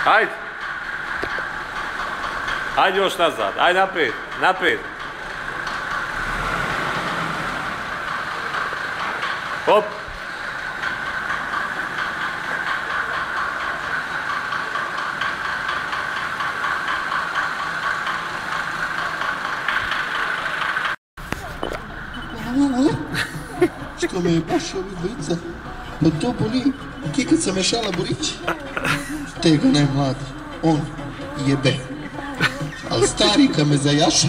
Ajde. Ajde još nazad, ajde naprijed, naprijed. Hop. Što me je baš ovi dvojica, no to boli, kje kad sam mešala Borić, tega ne mladi, on jebe, al stari kad me zajaša,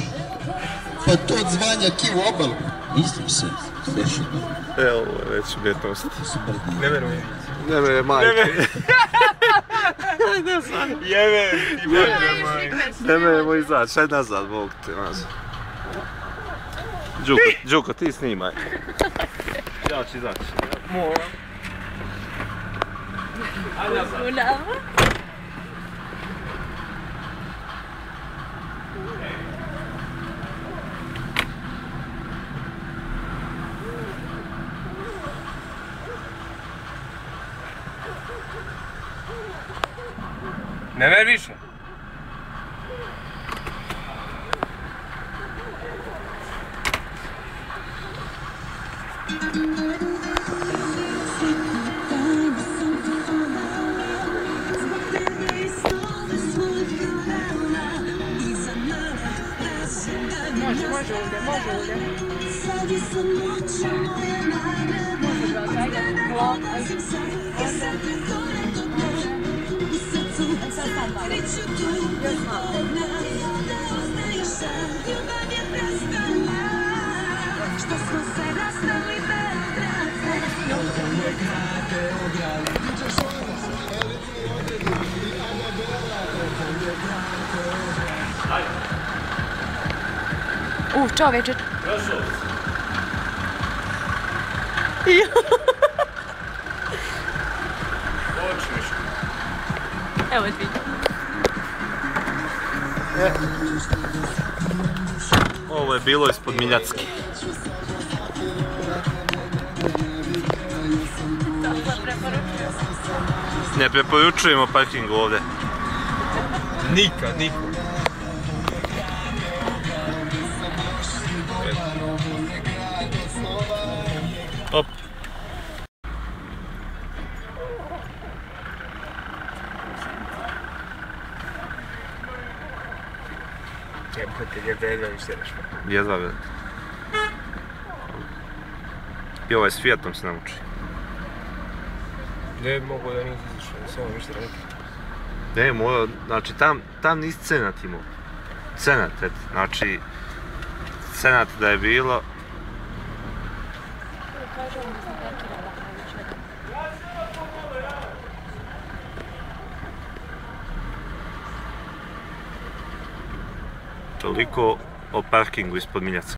pa to od zvanja ki u obalu, mislim se, sveši. Evo, već umjetnost. Ne verujem. Ne verujem, majke. Jebe, ti bože moj. Ne verujemo izaći, ajde nazad, mogu te nazad. Đuko, ti snimaj. Ja ću izaći. Moram. Ajde nazad. Ne ver više. Može ovdje. Čovječe. Evo ti. Ovo je bilo ispod Miljacke. Ne preporučujemo parking ovdje. Nikad, niko. Hop. Jedva više nešto. Jedva već. I ovaj s Fiatom se nauči. Ne mogu da nisi izašao, samo ništa rekao. Ne, mora, znači tam nisi cenat imao. Cenat, eto, znači cenat da je bilo. Toliko o parkingu ispod Miljacke.